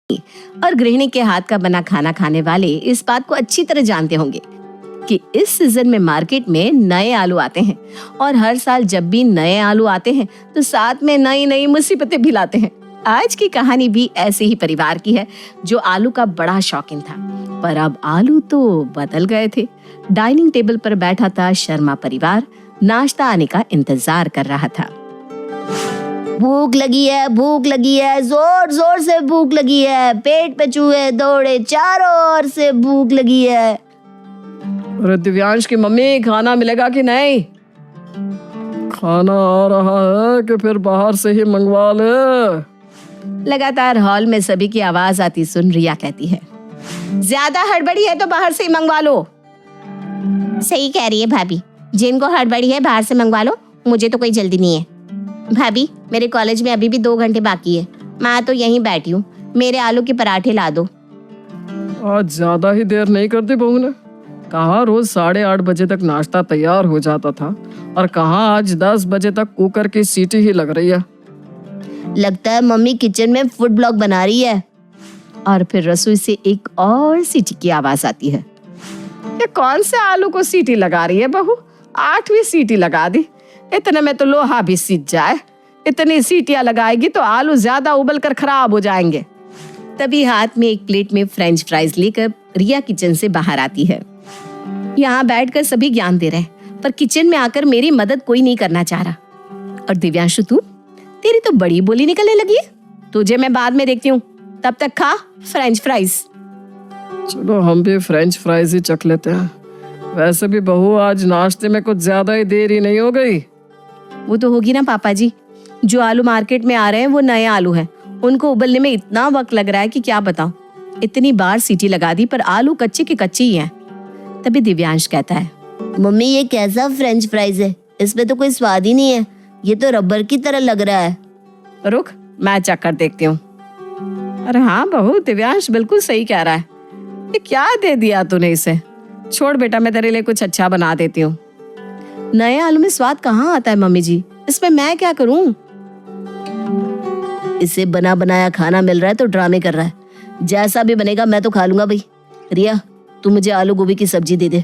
और गृहिणी के हाथ का बना खाना खाने वाले इस बात को अच्छी तरह जानते होंगे कि इस सीजन में मार्केट में नए आलू आते हैं और हर साल जब भी नए आलू आते हैं तो साथ में नई नई मुसीबतें भी लाते हैं। आज की कहानी भी ऐसे ही परिवार की है जो आलू का बड़ा शौकीन था, पर अब आलू तो बदल गए थे। डाइनिंग टेबल पर बैठा था शर्मा परिवार, नाश्ता आने का इंतजार कर रहा था। भूख लगी है, जोर जोर से भूख लगी है, पेट पे चूहे दौड़े, चारों ओर से भूख लगी है। अरे दिव्यांश की मम्मी, खाना मिलेगा कि नहीं? खाना आ रहा है कि फिर बाहर से ही मंगवा ले। लगातार हॉल में सभी की आवाज आती सुन रिया कहती है, ज्यादा हड़बड़ी है तो बाहर से ही मंगवा लो। सही कह रही है भाभी, जिनको हड़बड़ी है बाहर से मंगवा लो, मुझे तो कोई जल्दी नहीं है। भाभी, मेरे कॉलेज में अभी भी 2 घंटे बाकी है, मैं तो यहीं बैठी हूँ, मेरे आलू के पराठे ला दो। आज ज्यादा ही देर नहीं करती बहू ने? कहाँ रोज 8:30 बजे तक नाश्ता तैयार हो जाता था और कहाँ आज 10 बजे तक कुकर की सीटी ही लग रही है। लगता है मम्मी किचन में फूड ब्लॉग बना रही है। और फिर रसोई से एक और सीटी की आवाज आती है। ये कौन से आलू को सीटी लगा रही है बहू? 8वीं सीटी लगा दी, इतने में तो लोहा भी सीज जाए। इतनी सीटियां लगाएगी तो आलू ज्यादा उबल कर खराब हो जाएंगे। तभी हाथ में एक प्लेट में फ्रेंच फ्राइज लेकर रिया किचन से बाहर आती है। यहाँ बैठकर सभी ज्ञान दे रहे हैं, पर किचन में आकर मेरी मदद कोई नहीं करना चाह रहा। और दिव्यांशु, तू, तेरी तो बड़ी बोली निकलने लगी है। तुझे मैं बाद में देखती हूँ, तब तक खा फ्रेंच फ्राइज। चलो हम भी फ्रेंच फ्राइज ही चख लेते हैं। वैसे भी बहू, आज नाश्ते में कुछ ज्यादा ही देरी नहीं हो गई? वो तो होगी ना पापा जी, जो आलू मार्केट में आ रहे हैं वो नए आलू हैं, उनको उबलने में इतना वक्त लग रहा है कि क्या बताऊं। इतनी बार सीटी लगा दी पर आलू कच्चे के कच्चे ही हैं। तभी दिव्यांश कहता है, मम्मी ये कैसा फ्रेंच फ्राइज है, इसमें तो कोई स्वाद ही नहीं है, ये तो रबर की तरह लग रहा है। रुक, मैं चख कर देखती हूँ। अरे हाँ बहू, दिव्यांश बिल्कुल सही कह रहा है। ये क्या दे दिया तूने इसे? छोड़ बेटा, मैं तेरे लिए कुछ अच्छा बना देती हूँ। नए आलू में स्वाद कहाँ आता है मम्मी जी, इसमें मैं क्या करूँ? इसे बना बनाया खाना मिल रहा है तो ड्रामे कर रहा है। जैसा भी बनेगा मैं तो खा लूंगा भाई। रिया, तू मुझे आलू गोभी की सब्जी दे दे।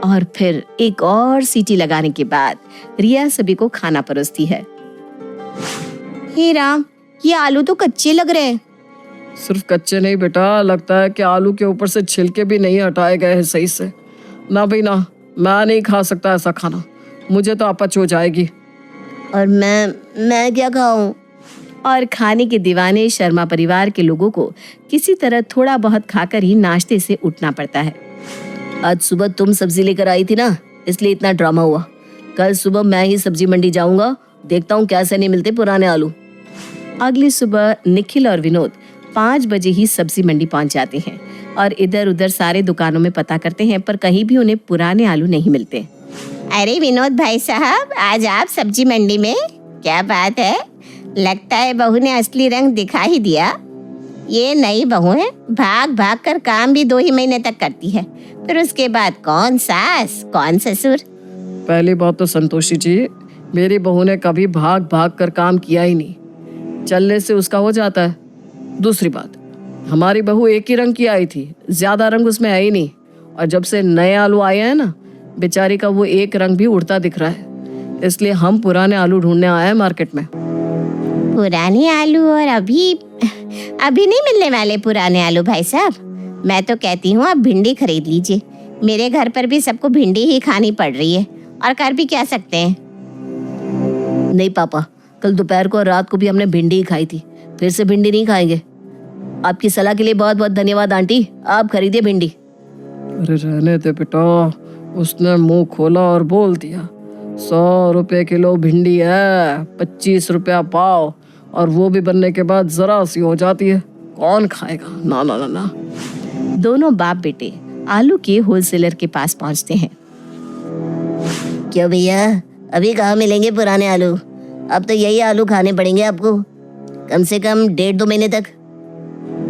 और फिर एक और सीटी लगाने के बाद रिया सभी को खाना परोसती है। हे राम, ये आलू तो कच्चे लग रहे हैं। सिर्फ कच्चे नहीं बेटा, लगता है कि आलू के ऊपर से छिलके भी नहीं हटाए गए हैं सही से। ना भाई ना, मैं नहीं खा सकता ऐसा खाना, मुझे तो अपच हो जाएगी। और मैं क्या खाऊं? और खाने के दीवाने शर्मा परिवार के लोगों को किसी तरह थोड़ा बहुत खाकर ही नाश्ते से उठना पड़ता है। आज सुबह तुम सब्जी लेकर आई थी ना, इसलिए इतना ड्रामा हुआ। कल सुबह मैं ही सब्जी मंडी जाऊंगा, देखता हूँ कैसे नहीं मिलते पुराने आलू। अगली सुबह निखिल और विनोद 5 बजे ही सब्जी मंडी पहुंच जाते हैं और इधर उधर सारे दुकानों में पता करते हैं, पर कहीं भी उन्हें पुराने आलू नहीं मिलते। अरे विनोद भाई साहब, आज आप सब्जी मंडी में? क्या बात है, लगता है बहू ने असली रंग दिखा ही दिया। ये नई बहू है, भाग भाग कर काम भी 2 ही महीने तक करती है, फिर उसके बाद कौन सास कौन ससुर। पहली बात तो संतोषी जी, मेरी बहू ने कभी भाग भाग कर काम किया ही नहीं, चलने से उसका हो जाता है। दूसरी बात, हमारी बहू एक ही रंग की आई थी, ज्यादा रंग उसमें है ही नहीं। और जब से नए आलू आए हैं ना, बेचारी का वो एक रंग भी उड़ता दिख रहा है, इसलिए हम पुराने आलू ढूंढने आए हैं मार्केट में। पुराने आलू? और अभी नहीं मिलने वाले पुराने आलू भाई साहब। मैं तो कहती हूँ आप भिंडी खरीद लीजिए, मेरे घर पर भी सबको भिंडी ही खानी पड़ रही है, और कर भी क्या सकते हैं। नहीं पापा, कल दोपहर को और रात को भी हमने भिंडी ही खाई थी, फिर से भिंडी नहीं खाएंगे। आपकी सलाह के लिए बहुत बहुत धन्यवाद आंटी, आप खरीदिए भिंडी। अरे रहने दे बेटा, उसने मुंह खोला और बोल दिया 100 रुपए किलो भिंडी है, 25 रुपया पाव, और वो भी बनने के बाद जरा सी हो जाती है, कौन खाएगा? ना ना ना ना। दोनों बाप बेटे आलू के होलसेलर के पास पहुंचते हैं। क्यों भैया, अभी कहाँ मिलेंगे पुराने आलू? अब तो यही आलू खाने पड़ेंगे आपको, कम से कम 1.5-2 महीने तक।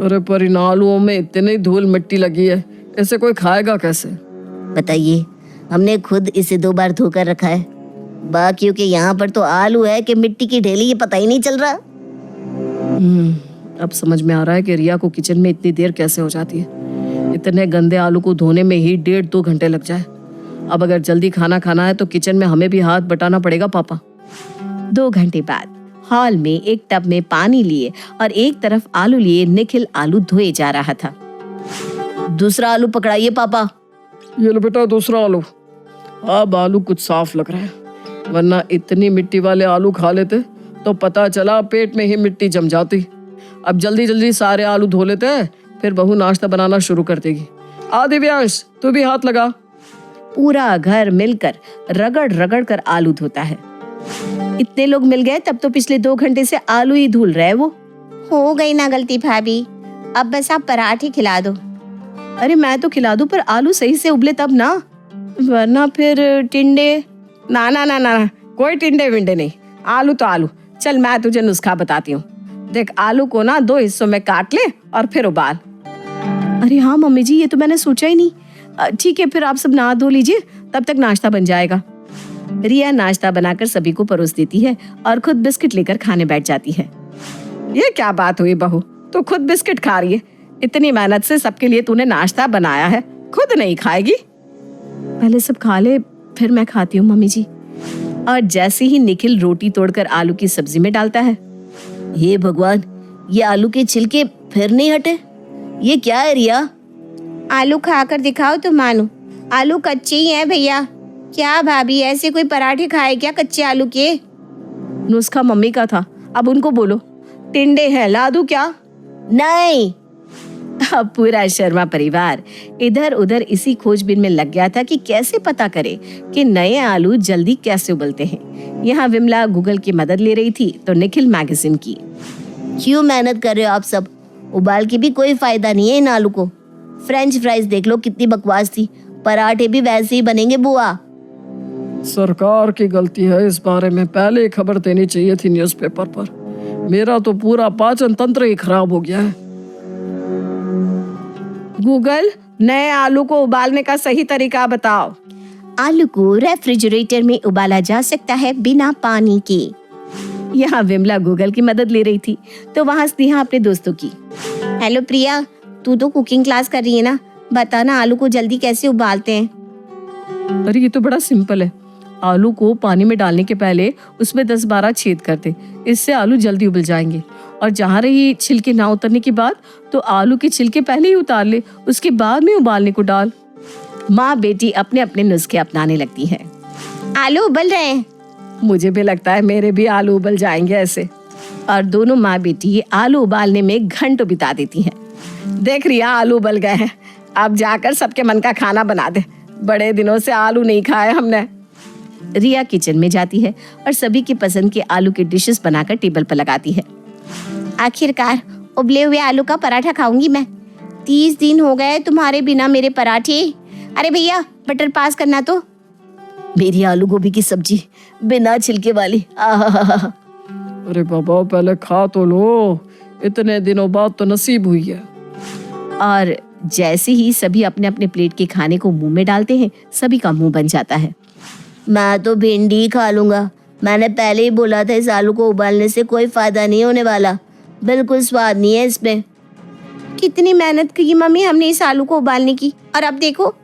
अरे पर इन आलूओं में इतनी धूल मिट्टी लगी है, इसे कोई खाएगा कैसे? बताइए, हमने खुद इसे 2 बार धोकर रखा है, बाकियों के यहाँ पर तो आलू है कि मिट्टी की ढेली, ये पता ही नहीं चल रहा। अब समझ में आ रहा है कि रिया को किचन में इतनी देर कैसे हो जाती है। इतने गंदे आलू को धोने में ही 1.5-2 घंटे लग जाए। अब अगर जल्दी खाना खाना है तो किचन में हमें भी हाथ बटाना पड़ेगा पापा। 2 घंटे बाद हॉल में एक टब में पानी लिए और एक तरफ आलू लिए निखिल आलू धोए जा रहा था। दूसरा आलू पकड़ाइए पापा। ये लो बेटा दूसरा आलू। अब आलू कुछ साफ लग रहा है, वरना इतनी मिट्टी वाले आलू खा लेते तो पता चला पेट में ही मिट्टी जम जाती। अब जल्दी जल्दी सारे आलू धो लेते हैं, फिर बहू नाश्ता बनाना शुरू कर देगी। दिव्यांश तू भी हाथ लगा। पूरा घर मिलकर रगड़ रगड़ कर आलू धोता है। इतने लोग मिल गए तब तो पिछले 2 घंटे से आलू ही धुल रहे वो। हो गई ना गलती भाभी, अब बस आप पराठे खिला दो। अरे मैं तो खिला दूं, पर आलू सही से उबले तब ना, वरना फिर टिंडे। ना ना ना ना, कोई टिंडे विंडे नहीं, आलू तो आलू। चल मैं तुझे नुस्खा बताती हूँ। देख, आलू को ना 2 हिस्सों में काट ले और फिर उबाल। अरे हाँ मम्मी जी, ये तो मैंने सोचा ही नहीं। ठीक है, फिर आप सब नहा धो लीजिए, तब तक नाश्ता बन जाएगा। रिया नाश्ता बनाकर सभी को परोस देती है और खुद बिस्किट लेकर खाने बैठ जाती है। ये क्या बात हुई बहू, तू खुद बिस्किट खा रही है? इतनी मेहनत से सबके लिए तूने नाश्ता बनाया है, खुद नहीं खाएगी? पहले सब खा ले, फिर मैं खाती हूँ मम्मी जी। और जैसे ही निखिल रोटी तोड़कर आलू की सब्जी में डालता है, हे भगवान, ये आलू के छिलके फिर नहीं हटे। ये क्या है रिया? आलू खाकर दिखाओ तो मानो। आलू कच्चे ही हैं भैया। क्या भाभी, ऐसे कोई पराठे खाए क्या कच्चे आलू के? नुस्खा मम्मी का था, अब उनको बोलो। टिंडे हैं, ला दूं क्या? नहीं। अब पूरा शर्मा परिवार इधर उधर इसी खोजबीन में लग गया था कि कैसे पता करे कि नए आलू जल्दी कैसे उबलते हैं। यहाँ विमला गूगल की मदद ले रही थी तो निखिल मैगजीन की। क्यों मेहनत कर रहे हो आप सब? उबाल के भी कोई फायदा नहीं है इन आलू को। फ्रेंच फ्राइज देख लो कितनी बकवास थी, पराठे भी वैसे ही बनेंगे बुआ। सरकार की गलती है, इस बारे में पहले ही खबर देनी चाहिए थी न्यूज़पेपर पर। मेरा तो पूरा पाचन तंत्र ही खराब हो गया है। गूगल, नए आलू को उबालने का सही तरीका बताओ। आलू को रेफ्रिजरेटर में उबाला जा सकता है बिना पानी के। यहाँ विमला गूगल की मदद ले रही थी तो वहाँ स्नेहा अपने दोस्तों की। हेलो प्रिया, तू तो कुकिंग क्लास कर रही है ना, बता ना आलू को जल्दी कैसे उबालते हैं? अरे ये तो बड़ा सिंपल है। आलू को पानी में डालने के पहले उसमें 10-12 छेद कर दे, इससे आलू जल्दी उबल जाएंगे। और जहाँ रही छिलके ना उतरने की बात, तो आलू के छिलके पहले ही उतार ले, उसके बाद में उबालने को डाल। माँ बेटी अपने अपने नुस्खे अपनाने लगती है। आलू उबल रहे हैं। मुझे भी लगता है मेरे भी आलू उबल जाएंगे ऐसे। और दोनों माँ बेटी आलू उबालने में घंटों बिता देती हैं। देख रिया, आलू उबल गए हैं, अब जाकर सबके मन का खाना बना दे। बड़े दिनों से आलू नहीं खाए हमने। रिया किचन में जाती है और सभी की पसंद के आलू के डिशेस बनाकर टेबल पर लगाती है। आखिरकार उबले हुए आलू का पराठा खाऊंगी मैं। 30 दिन हो गए तुम्हारे बिना मेरे पराठे। अरे भैया, बटर पास करना तो। मेरी आलू गोभी की सब्जी बिना छिलके वाली। अरे बाबा, पहले खा तो लो, इतने दिनों बाद तो नसीब हुई है। और जैसे ही सभी अपने अपने प्लेट के खाने को मुंह में डालते हैं, सभी का मुंह बन जाता है। मैं तो भिंडी ही खा लूंगा। मैंने पहले ही बोला था इस आलू को उबालने से कोई फायदा नहीं होने वाला, बिल्कुल स्वाद नहीं है इसमें। कितनी मेहनत की मम्मी हमने इस आलू को उबालने की, और अब देखो।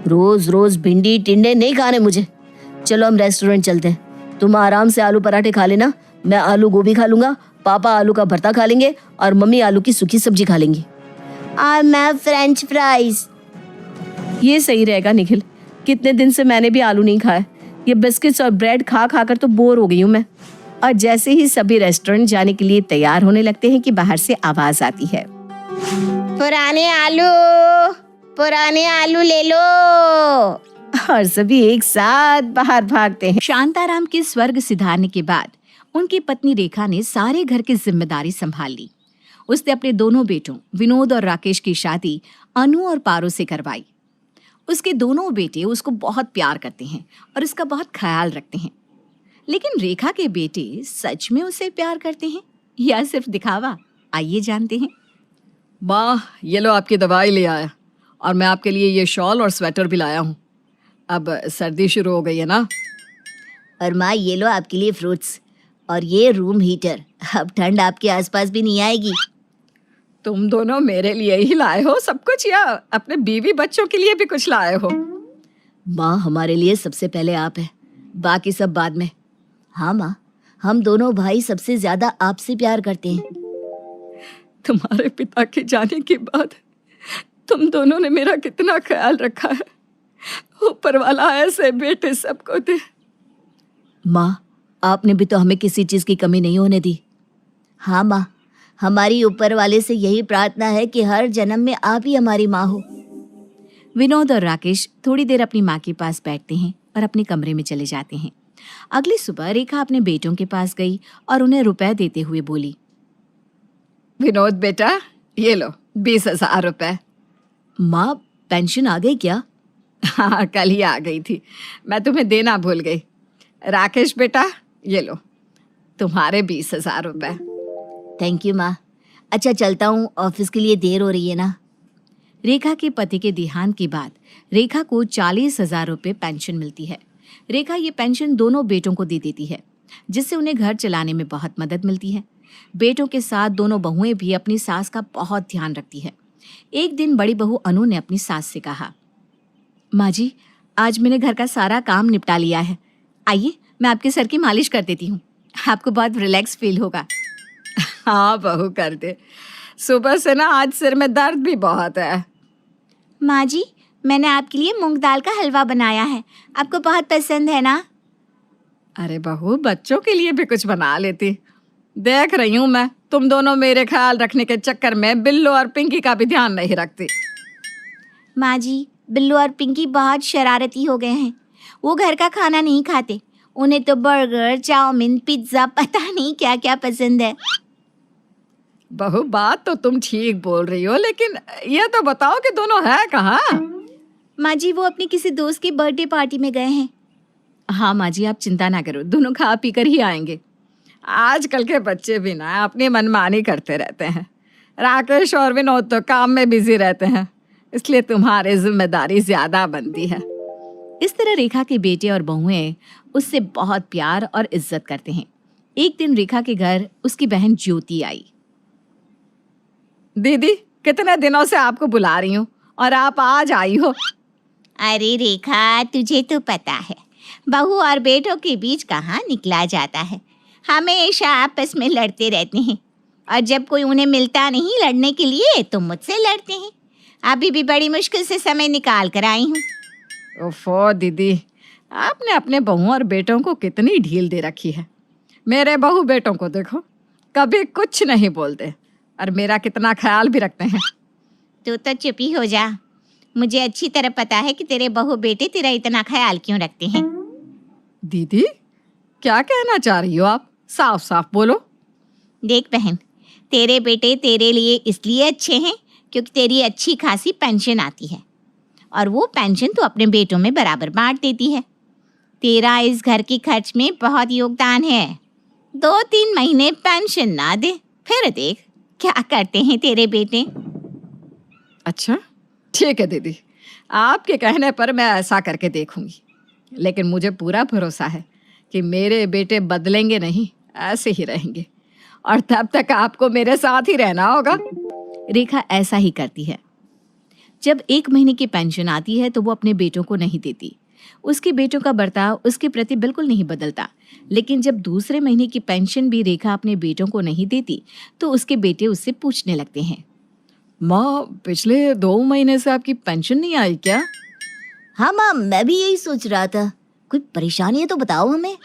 रोज रोज भिंडी टिंडे नहीं खाने मुझे। चलो हम रेस्टोरेंट चलते हैं। तुम आराम से आलू पराठे खा लेना, मैं आलू गोभी खा लूंगा, पापा आलू का भरता खा लेंगे और मम्मी आलू की सूखी सब्जी खा लेंगी। और मैं फ्रेंच फ्राइज। ये सही रहेगा निखिल, कितने दिन से मैंने भी आलू नहीं खाया। ये बिस्किट्स और ब्रेड खा खा कर तो बोर हो गई हूँ मैं। और जैसे ही सभी रेस्टोरेंट जाने के लिए तैयार होने लगते हैं कि बाहर से आवाज आती है, पुराने आलू ले लो। और सभी एक साथ बाहर भागते हैं। शांताराम के स्वर्ग सिधारने के बाद उनकी पत्नी रेखा ने सारे घर की जिम्मेदारी संभाल ली। उसने अपने दोनों बेटों विनोद और राकेश की शादी अनु और पारो से करवाई। उसके दोनों बेटे उसको बहुत प्यार करते हैं और उसका बहुत ख्याल रखते हैं। लेकिन रेखा के बेटे सच में उसे प्यार करते हैं या सिर्फ दिखावा? आइए जानते हैं। माँ, ये लो आपकी दवाई ले आया, और मैं आपके लिए ये शॉल और स्वेटर भी लाया हूँ। अब सर्दी शुरू हो गई है ना। और माँ, ये लो आपके लिए फ्रूट्स, और ये रूम हीटर। अब ठंड आपके आसपास भी नहीं आएगी। तुम दोनों मेरे लिए ही लाए हो सब कुछ या अपने बीवी बच्चों के लिए भी कुछ लाए हो? माँ, हमारे लिए सबसे पहले आप है, बाकी सब बाद में। हाँ माँ, हम दोनों भाई सबसे ज्यादा आपसे प्यार करते हैं। तुम्हारे पिता के जाने के बाद तुम दोनों ने मेरा कितना ख्याल रखा है। ऊपर वाला ऐसे बेटे सबको दे। माँ, आपने भी तो हमें किसी चीज की कमी नहीं होने दी। हाँ माँ, हमारी ऊपर वाले से यही प्रार्थना है कि हर जन्म में आप ही हमारी माँ हो। विनोद और राकेश थोड़ी देर अपनी माँ के पास बैठते हैं और अपने कमरे में चले जाते हैं। अगली सुबह रेखा अपने बेटों के पास गई और उन्हें रुपए देते हुए बोली, विनोद बेटा, ये लो 20,000 रुपए। माँ, पेंशन आ गई क्या? हाँ, कल ही आ गई थी, मैं तुम्हें देना भूल गई। राकेश बेटा, ये लो तुम्हारे 20,000 रुपए। थैंक यू माँ। अच्छा, चलता हूँ, ऑफिस के लिए देर हो रही है ना। रेखा के पति के देहांत के बाद रेखा को 40,000 रुपये पेंशन मिलती है। रेखा ये पेंशन दोनों बेटों को दे देती है, जिससे उन्हें घर चलाने में बहुत मदद मिलती है। बेटों के साथ दोनों बहुएं भी अपनी सास का बहुत ध्यान रखती है। एक दिन बड़ी बहू अनु ने अपनी सास से कहा, माँ जी, आज मैंने घर का सारा काम निपटा लिया है, आइए मैं आपके सर की मालिश कर देती हूँ, आपको बहुत रिलैक्स फील होगा। हाँ बहू, कर दे। सुबह से ना आज सिर में दर्द भी बहुत है। माँ जी, मैंने आपके लिए मूंग दाल का हलवा बनाया है, आपको बहुत पसंद है ना? अरे बहू, बच्चों के लिए भी कुछ बना लेती। देख रही हूँ मैं, तुम दोनों मेरे ख्याल रखने के चक्कर में बिल्लू और पिंकी का भी ध्यान नहीं रखती। माँ जी, बिल्लू और पिंकी बहुत शरारती हो गए हैं। वो घर का खाना नहीं खाते, उन्हें तो बर्गर, चाउमीन, पिज्ज़ा, पता नहीं क्या क्या पसंद है। बहू, बात तो तुम ठीक बोल रही हो, लेकिन ये तो बताओ कि दोनों है कहाँ? माँ जी, वो अपनी किसी दोस्त की बर्थडे पार्टी में गए हैं। हाँ माँ जी, आप चिंता ना करो, दोनों खा पी कर ही आएंगे। आजकल के बच्चे भी ना अपनी मनमानी करते रहते हैं। राकेश और विनोद तो काम में बिजी रहते हैं, इसलिए तुम्हारी जिम्मेदारी ज्यादा बनती है। इस तरह रेखा के बेटे और बहुएं उससे बहुत प्यार और इज्जत करते हैं। एक दिन रेखा के घर उसकी बहन ज्योति आई। दीदी, कितने दिनों से आपको बुला रही हूँ और आप आज आई हो। अरे रेखा, तुझे तो पता है, बहू और बेटों के बीच कहाँ निकला जाता है, हमेशा आपस में लड़ते रहते हैं, और जब कोई उन्हें मिलता नहीं लड़ने के लिए तो मुझसे लड़ते हैं। अभी भी बड़ी मुश्किल से समय निकाल कर आई हूँ। ओफो दीदी, आपने अपने बहू और बेटों को कितनी ढील दे रखी है। मेरे बहू बेटों को देखो, कभी कुछ नहीं बोलते और मेरा कितना ख्याल भी रखते हैं। तू तो चुप ही हो जा, मुझे अच्छी तरह पता है कि तेरे बहू बेटे तेरा इतना ख्याल क्यों रखते हैं। दीदी, क्या कहना चाह रही हो आप? साफ साफ बोलो। देख बहन, तेरे बेटे तेरे लिए इसलिए अच्छे हैं क्योंकि तेरी अच्छी खासी पेंशन आती है, और वो पेंशन तो अपने बेटों में बराबर बांट देती है। तेरा इस घर के खर्च में बहुत योगदान है। 2-3 महीने पेंशन ना दे, फिर देख क्या करते हैं तेरे बेटे। अच्छा ठीक है दीदी, आपके कहने पर मैं ऐसा करके देखूंगी, लेकिन मुझे पूरा भरोसा है कि मेरे बेटे बदलेंगे नहीं, ऐसे ही रहेंगे, और तब तक आपको मेरे साथ ही रहना होगा। रेखा ऐसा ही करती है। जब 1 महीने की पेंशन आती है तो वो अपने बेटों को नहीं देती। उसके बेटों का बर्ताव उसके प्रति बिल्कुल नहीं बदलता, लेकिन जब दूसरे महीने की पेंशन भी रेखा अपने बेटों को नहीं देती तो उसके बेटे उससे पूछने लगते हैं, माँ, पिछले 2 महीने से आपकी पेंशन नहीं आई क्या? हाँ माँ, मैं भी यही सोच रहा था, कोई परेशानी है तो बताओ हमें।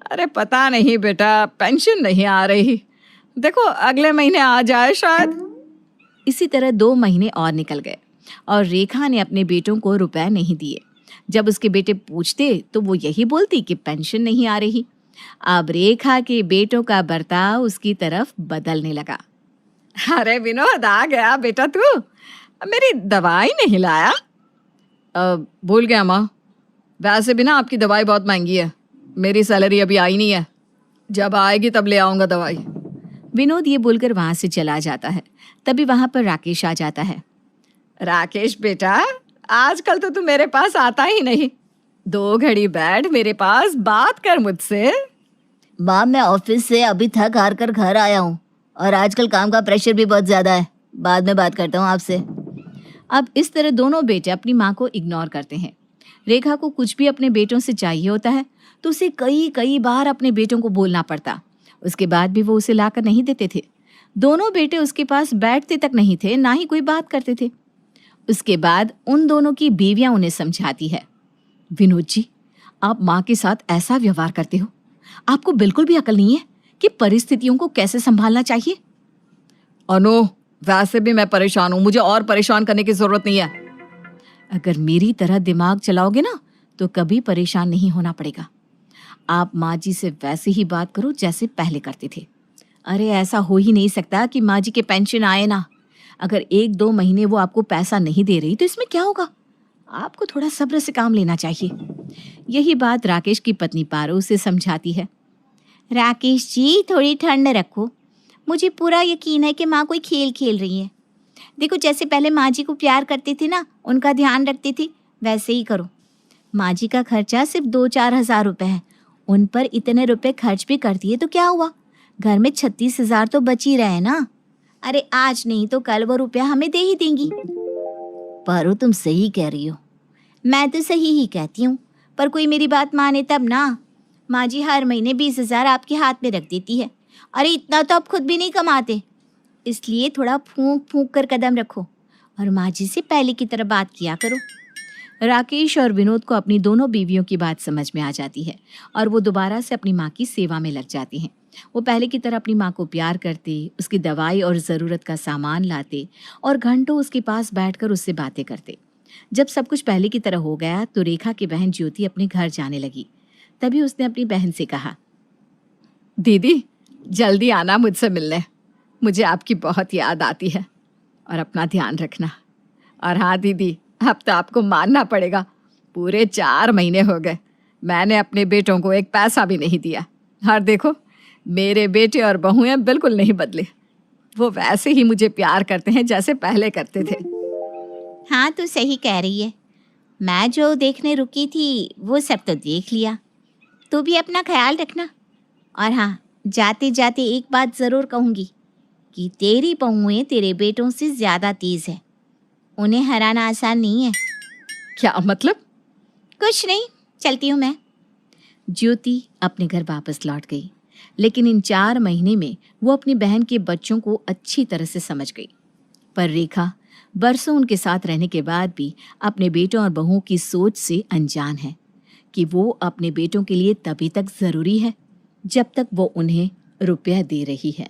अरे पता नहीं बेटा, पेंशन नहीं आ रही, देखो अगले महीने आ जाए शायद। इसी तरह 2 महीने और निकल गए और रेखा ने अपने बेटों को रुपए नहीं दिए। जब उसके बेटे पूछते तो वो यही बोलती कि पेंशन नहीं आ रही। अब रेखा के बेटों का बर्ताव उसकी तरफ बदलने लगा। अरे विनोद, आ गया बेटा तू, मेरी दवाई नहीं लाया? भूल गया माँ, वैसे भी ना आपकी दवाई बहुत महंगी है, मेरी सैलरी अभी आई नहीं है, जब आएगी तब ले आऊँगा दवाई। विनोद ये बोलकर वहां से चला जाता है। तभी वहां पर राकेश आ जाता है। राकेश बेटा, आजकल तो तू मेरे पास आता ही नहीं, 2 घड़ी बैठ मेरे पास, बात कर मुझसे। माँ, मैं ऑफिस से अभी थक हार कर घर आया हूँ और आजकल काम का प्रेशर भी बहुत ज्यादा है। बाद में बात करता हूँ आपसे। अब इस तरह दोनों बेटे अपनी माँ को इग्नोर करते हैं। रेखा को कुछ भी अपने बेटों से चाहिए होता है तो उसे कई कई बार अपने बेटों को बोलना पड़ता। उसके बाद भी वो उसे लाकर नहीं देते थे। दोनों बेटे उसके पास बैठते तक नहीं थे, ना ही कोई बात करते थे। उसके बाद उन दोनों की बीवियां उन्हें समझाती है, विनोद जी, आप माँ के साथ ऐसा व्यवहार करते हो, आपको बिल्कुल भी अकल नहीं है कि परिस्थितियों को कैसे संभालना चाहिए। अनु, वैसे भी मैं परेशान हूँ, मुझे और परेशान करने की जरूरत नहीं है। अगर मेरी तरह दिमाग चलाओगे ना तो कभी परेशान नहीं होना पड़ेगा। आप माँ जी से वैसे ही बात करो जैसे पहले करते थे। अरे ऐसा हो ही नहीं सकता कि माँ जी के पेंशन आए ना। अगर 1-2 महीने वो आपको पैसा नहीं दे रही तो इसमें क्या होगा? आपको थोड़ा सब्र से काम लेना चाहिए। यही बात राकेश की पत्नी पारो उसे समझाती है। राकेश जी, थोड़ी ठंड रखो। मुझे पूरा यकीन है कि माँ कोई खेल खेल रही है। देखो, जैसे पहले माँ जी को प्यार करती थी ना, उनका ध्यान रखती थी, वैसे ही करो। माँ जी का खर्चा सिर्फ 2-4 हज़ार रुपये है। उन पर इतने रुपए खर्च भी कर दिए तो क्या हुआ? घर में 36,000 तो बच ही रहे ना। अरे आज नहीं तो कल वो रुपया हमें दे ही देंगी। पारो, तुम सही कह रही हो। मैं तो सही ही कहती हूँ, पर कोई मेरी बात माने तब ना। माँ जी हर महीने 20,000 आपके हाथ में रख देती है। अरे इतना तो आप खुद भी नहीं कमाते, इसलिए थोड़ा फूंक फूंक कर कदम रखो और माँ जी से पहले की तरह बात किया करो। राकेश और विनोद को अपनी दोनों बीवियों की बात समझ में आ जाती है और वो दोबारा से अपनी माँ की सेवा में लग जाती हैं। वो पहले की तरह अपनी माँ को प्यार करते, उसकी दवाई और ज़रूरत का सामान लाते और घंटों उसके पास बैठकर उससे बातें करते। जब सब कुछ पहले की तरह हो गया तो रेखा की बहन ज्योति अपने घर जाने लगी। तभी उसने अपनी बहन से कहा, दीदी जल्दी आना मुझसे मिलने, मुझे आपकी बहुत याद आती है। और अपना ध्यान रखना। और हाँ दीदी, अब तो आपको मानना पड़ेगा, पूरे 4 महीने हो गए मैंने अपने बेटों को एक पैसा भी नहीं दिया। और देखो, मेरे बेटे और बहुएं बिल्कुल नहीं बदले, वो वैसे ही मुझे प्यार करते हैं जैसे पहले करते थे। हाँ, तो सही कह रही है। मैं जो देखने रुकी थी वो सब तो देख लिया। तू भी अपना ख्याल रखना। और हाँ, जाते जाते एक बात ज़रूर कहूँगी कि तेरी बहुएं तेरे बेटों से ज़्यादा तेज़ है। उन्हें हराना आसान नहीं है। क्या मतलब? कुछ नहीं, चलती हूँ मैं। ज्योति अपने घर वापस लौट गई, लेकिन इन 4 महीने में वो अपनी बहन के बच्चों को अच्छी तरह से समझ गई। पर रेखा बरसों उनके साथ रहने के बाद भी अपने बेटों और बहुओं की सोच से अनजान है कि वो अपने बेटों के लिए तभी तक ज़रूरी है जब तक वो उन्हें रुपया दे रही है।